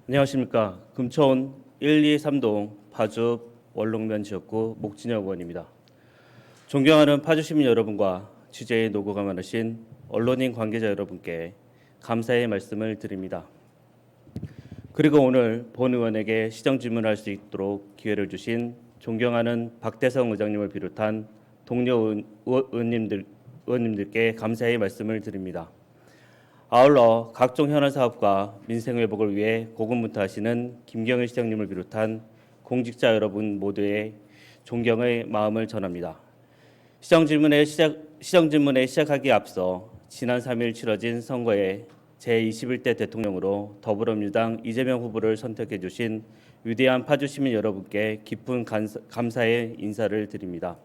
안녕하십니까. 금천 1, 2, 3동 파주 원롱면 지역구 목진혁 의원입니다. 존경하는 파주 시민 여러분과 취재에 노고가 많으신 언론인 관계자 여러분께 감사의 말씀을 드립니다. 그리고 오늘 본 의원에게 시정 질문할 수 있도록 기회를 주신 존경하는 박대성 의장님을 비롯한 동료 의원님들께 감사의 말씀을 드립니다. 아울러 각종 현안 사업과 민생 회복을 위해 고군분투하시는 김경일 시장님을 비롯한 공직자 여러분 모두의 존경의 마음을 전합니다. 시정 질문에 시작하기에 앞서 지난 3일 치러진 선거에 제21대 대통령으로 더불어민주당 이재명 후보를 선택해 주신 위대한 파주 시민 여러분께 깊은 감사의 인사를 드립니다.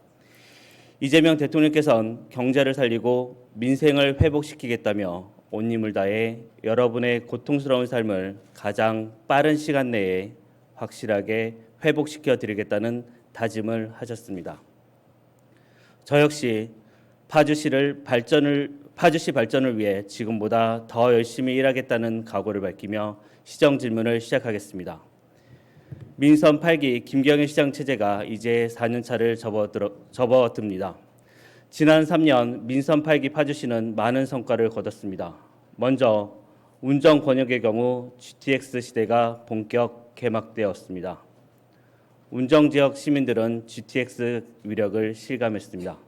이재명 대통령께서는 경제를 살리고 민생을 회복시키겠다며 온 힘을 다해 여러분의 고통스러운 삶을 가장 빠른 시간 내에 확실하게 회복시켜 드리겠다는 다짐을 하셨습니다. 저 역시 파주시 발전을 위해 지금보다 더 열심히 일하겠다는 각오를 밝히며 시정 질문을 시작하겠습니다. 민선 8기 김경일 시장 체제가 이제 4년차를 접어듭니다. 지난 3년 민선 8기 파주시는 많은 성과를 거뒀습니다. 먼저 운정 권역의 경우 GTX 시대가 본격 개막되었습니다. 운정 지역 시민들은 GTX 위력을 실감했습니다.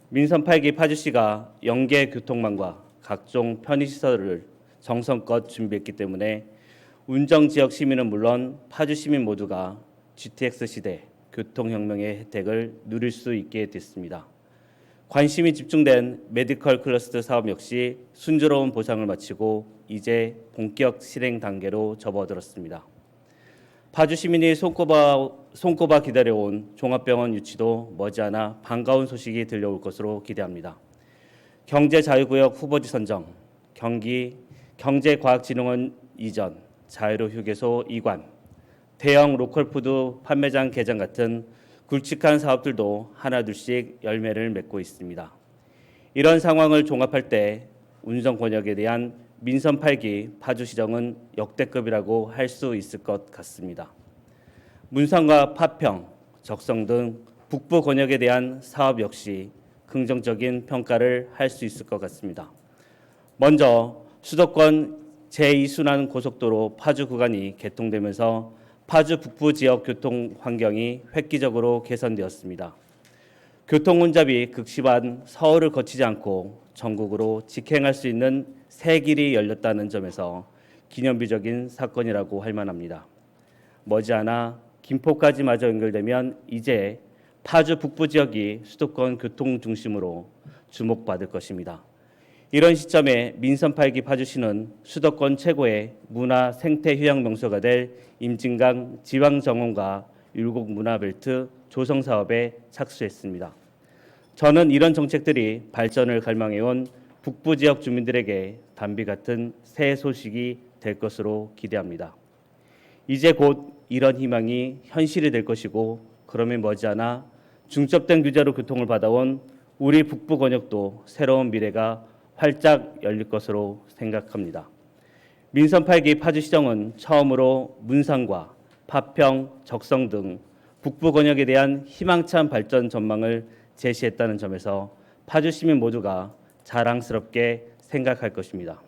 민선 8기 파주시가 연계 교통망과 각종 편의시설을 정성껏 준비했기 때문에 운정 지역 시민은 물론 파주 시민 모두가 GTX 시대 교통혁명의 혜택을 누릴 수 있게 됐습니다. 관심이 집중된 메디컬 클러스터 사업 역시 순조로운 보상을 마치고 이제 본격 실행 단계로 접어들었습니다. 파주 시민이 손꼽아 기다려온 종합병원 유치도 머지않아 반가운 소식이 들려올 것으로 기대합니다. 경제자유구역 후보지 선정, 경제과학진흥원 이전, 자유로휴게소 이관, 대형 로컬푸드 판매장 개장 같은 굵직한 사업들도 하나둘씩 열매를 맺고 있습니다. 이런 상황을 종합할 때 운정 권역에 대한 민선 8기 파주시정은 역대급이라고 할 수 있을 것 같습니다. 문성과 파평, 적성 등 북부 권역에 대한 사업 역시 긍정적인 평가를 할 수 있을 것 같습니다. 먼저 수도권 제2순환 고속도로 파주 구간이 개통되면서 파주 북부 지역 교통 환경이 획기적으로 개선되었습니다. 교통 혼잡이 극심한 서울을 거치지 않고 전국으로 직행할 수 있는 새 길이 열렸다는 점에서 기념비적인 사건이라고 할 만합니다. 머지않아 김포까지 마저 연결되면 이제 파주 북부 지역이 수도권 교통 중심으로 주목받을 것입니다. 이런 시점에 민선 8기 파주시는 수도권 최고의 문화 생태 휴양 명소가 될 임진강 지방정원과 율곡 문화벨트 조성 사업에 착수했습니다. 저는 이런 정책들이 발전을 갈망해온 북부 지역 주민들에게 단비 같은 새 소식이 될 것으로 기대합니다. 이제 곧 이런 희망이 현실이 될 것이고 그러면 머지않아 중첩된 규제로 교통을 받아온 우리 북부 권역도 새로운 미래가 활짝 열릴 것으로 생각합니다. 민선 8기 파주시정은 처음으로 문상과 파평, 적성 등 북부 권역에 대한 희망찬 발전 전망을 제시했다는 점에서 파주 시민 모두가 자랑스럽게 생각할 것입니다.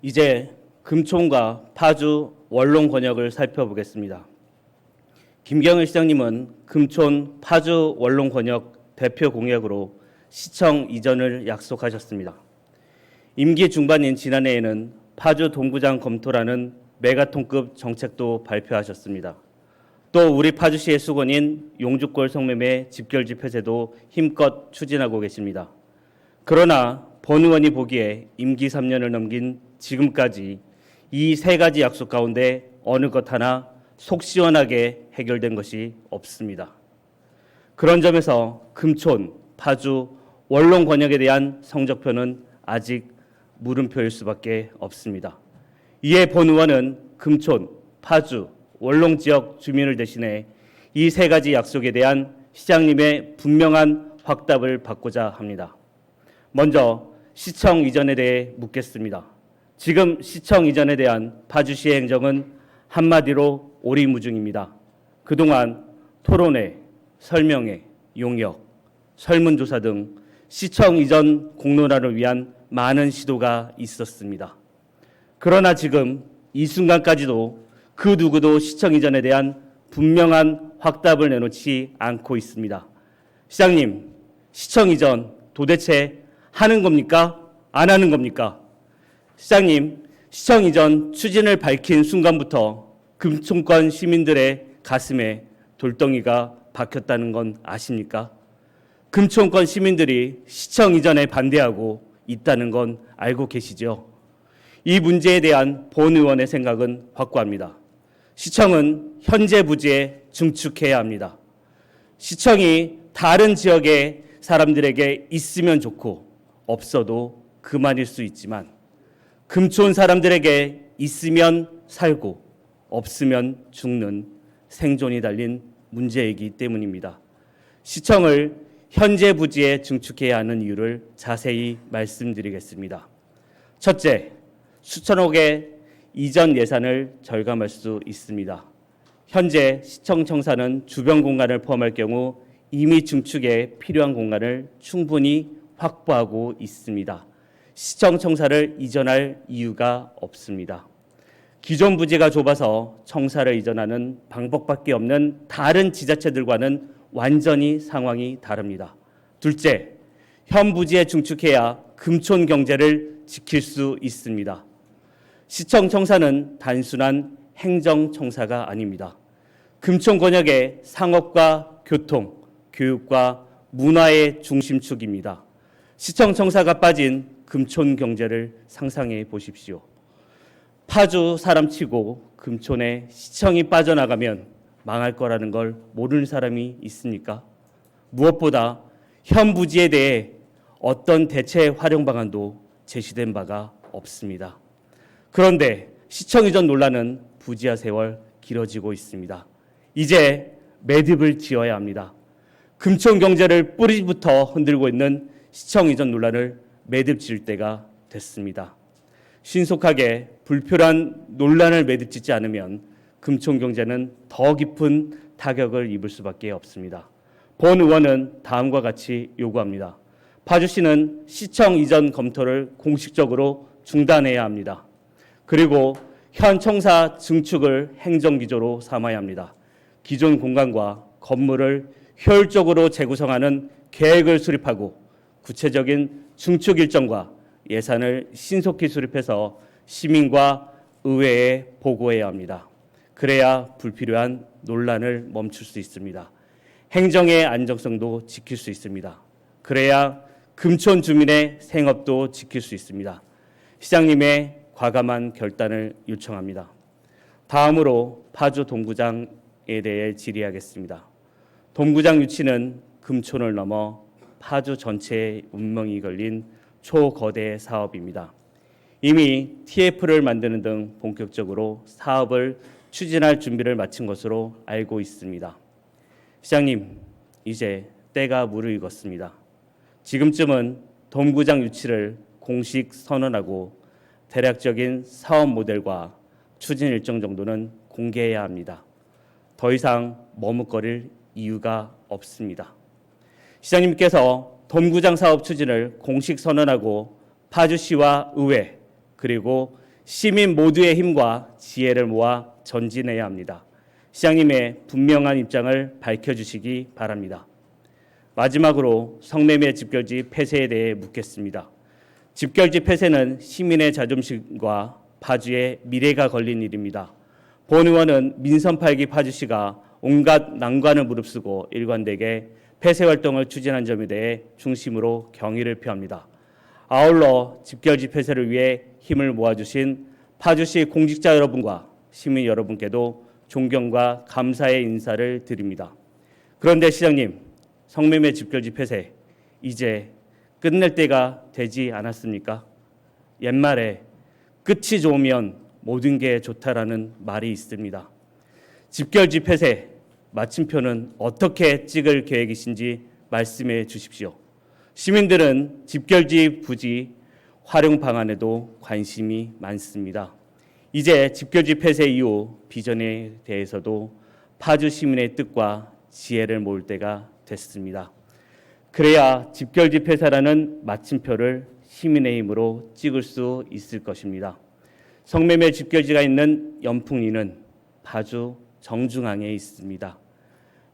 이제 금촌과 파주, 원롱 권역을 살펴보겠습니다. 김경일 시장님은 금촌, 파주, 원롱 권역 대표 공약으로 시청 이전을 약속하셨습니다. 임기 중반인 지난해에는 파주 동구장 검토라는 메가톤급 정책도 발표하셨습니다. 또 우리 파주시의 수건인 용주골 성매매 집결지 폐쇄도 힘껏 추진하고 계십니다. 그러나 본 의원이 보기에 임기 3년을 넘긴 지금까지 이 세 가지 약속 가운데 어느 것 하나 속 시원하게 해결된 것이 없습니다. 그런 점에서 금촌, 파주, 원롱 권역에 대한 성적표는 아직 물음표일 수밖에 없습니다. 이에 본 의원은 금촌, 파주, 원롱 지역 주민을 대신해 이 세 가지 약속에 대한 시장님의 분명한 확답을 받고자 합니다. 먼저 시청 이전에 대해 묻겠습니다. 지금 시청 이전에 대한 파주시의 행정은 한마디로 오리무중입니다. 그동안 토론회, 설명회, 용역, 설문조사 등 시청 이전 공론화를 위한 많은 시도가 있었습니다. 그러나 지금 이 순간까지도 그 누구도 시청 이전에 대한 분명한 확답을 내놓지 않고 있습니다. 시장님, 시청 이전 도대체 하는 겁니까? 안 하는 겁니까? 시장님, 시청 이전 추진을 밝힌 순간부터 금촌권 시민들의 가슴에 돌덩이가 박혔다는 건 아십니까? 금촌권 시민들이 시청 이전에 반대하고 있다는 건 알고 계시죠? 이 문제에 대한 본 의원의 생각은 확고합니다. 시청은 현재 부지에 증축해야 합니다. 시청이 다른 지역의 사람들에게 있으면 좋고 없어도 그만일 수 있지만 금촌 사람들에게 있으면 살고 없으면 죽는 생존이 달린 문제이기 때문입니다. 시청을 현재 부지에 증축해야 하는 이유를 자세히 말씀드리겠습니다. 첫째, 수천억의 이전 예산을 절감할 수 있습니다. 현재 시청 청사는 주변 공간을 포함할 경우 이미 증축에 필요한 공간을 충분히 확보하고 있습니다. 시청 청사를 이전할 이유가 없습니다. 기존 부지가 좁아서 청사를 이전하는 방법밖에 없는 다른 지자체들과는 완전히 상황이 다릅니다. 둘째, 현 부지에 증축해야 금촌 경제를 지킬 수 있습니다. 시청 청사는 단순한 행정 청사가 아닙니다. 금촌 권역의 상업과 교통, 교육과 문화의 중심축입니다. 시청 청사가 빠진 금촌 경제를 상상해 보십시오. 파주 사람치고 금촌에 시청이 빠져나가면 망할 거라는 걸 모르는 사람이 있습니까? 무엇보다 현 부지에 대해 어떤 대체 활용 방안도 제시된 바가 없습니다. 그런데 시청 이전 논란은 부지와 세월 길어지고 있습니다. 이제 매듭을 지어야 합니다. 금촌 경제를 뿌리부터 흔들고 있는 시청 이전 논란을 매듭 지을 때가 됐습니다. 신속하게 불필요한 논란을 매듭 짓지 않으면 금촌 경제는 더 깊은 타격을 입을 수밖에 없습니다. 본 의원은 다음과 같이 요구합니다. 파주시는 시청 이전 검토를 공식적으로 중단해야 합니다. 그리고 현 청사 증축을 행정기조로 삼아야 합니다. 기존 공간과 건물을 효율적으로 재구성하는 계획을 수립하고 구체적인 증축 일정과 예산을 신속히 수립해서 시민과 의회에 보고해야 합니다. 그래야 불필요한 논란을 멈출 수 있습니다. 행정의 안정성도 지킬 수 있습니다. 그래야 금촌 주민의 생업도 지킬 수 있습니다. 시장님의 과감한 결단을 요청합니다. 다음으로 파주 동구장에 대해 질의하겠습니다. 동구장 유치는 금촌을 넘어 파주 전체의 운명이 걸린 초거대 사업입니다. 이미 TF를 만드는 등 본격적으로 사업을 추진할 준비를 마친 것으로 알고 있습니다. 시장님, 이제 때가 무르익었습니다. 지금쯤은 동구장 유치를 공식 선언하고 대략적인 사업 모델과 추진 일정 정도는 공개해야 합니다. 더 이상 머뭇거릴 이유가 없습니다. 시장님께서 동구장 사업 추진을 공식 선언하고 파주시와 의회 그리고 시민 모두의 힘과 지혜를 모아 전진해야 합니다. 시장님의 분명한 입장을 밝혀주시기 바랍니다. 마지막으로 성매매 집결지 폐쇄에 대해 묻겠습니다. 집결지 폐쇄는 시민의 자존심과 파주의 미래가 걸린 일입니다. 본 의원은 민선 8기 파주시가 온갖 난관을 무릅쓰고 일관되게 폐쇄 활동을 추진한 점에 대해 중심으로 경의를 표합니다. 아울러 집결지 폐쇄를 위해 힘을 모아주신 파주시 공직자 여러분과 시민 여러분께도 존경과 감사의 인사를 드립니다. 그런데 시장님, 성매매 집결지 폐쇄 이제 끝낼 때가 되지 않았습니까? 옛말에 끝이 좋으면 모든 게 좋다라는 말이 있습니다. 집결지 폐쇄 마침표는 어떻게 찍을 계획이신지 말씀해 주십시오. 시민들은 집결지 부지 활용 방안에도 관심이 많습니다. 이제 집결지 폐쇄 이후 비전에 대해서도 파주 시민의 뜻과 지혜를 모을 때가 됐습니다. 그래야 집결지 폐쇄라는 마침표를 시민의 힘으로 찍을 수 있을 것입니다. 성매매 집결지가 있는 연풍리는 파주 정중앙에 있습니다.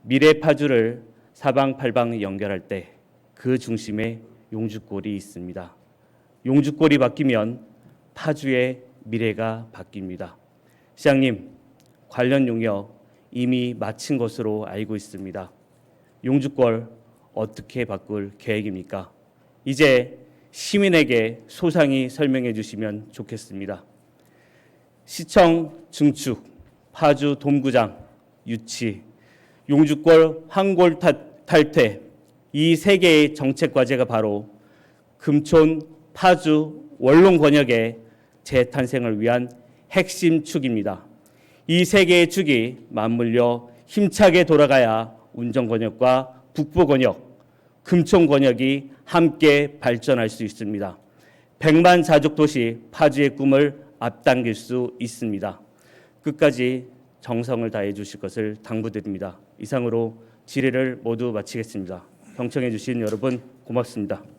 미래 파주를 사방팔방 연결할 때 그 중심에 용주골이 있습니다. 용주골이 바뀌면 파주의 미래가 바뀝니다. 시장님, 관련 용역 이미 마친 것으로 알고 있습니다. 용주골 어떻게 바꿀 계획입니까? 이제 시민에게 소상히 설명해 주시면 좋겠습니다. 시청 증축, 파주 돔구장 유치, 용주골 황골 탈퇴, 이 세 개의 정책 과제가 바로 금촌, 파주, 원룸 권역의 재탄생을 위한 핵심 축입니다. 이 세 개의 축이 맞물려 힘차게 돌아가야 운정 권역과 북부 권역, 금촌 권역이 함께 발전할 수 있습니다. 100만 자족 도시 파주의 꿈을 앞당길 수 있습니다. 끝까지 정성을 다해 주실 것을 당부드립니다. 이상으로 질의를 모두 마치겠습니다. 경청해 주신 여러분 고맙습니다.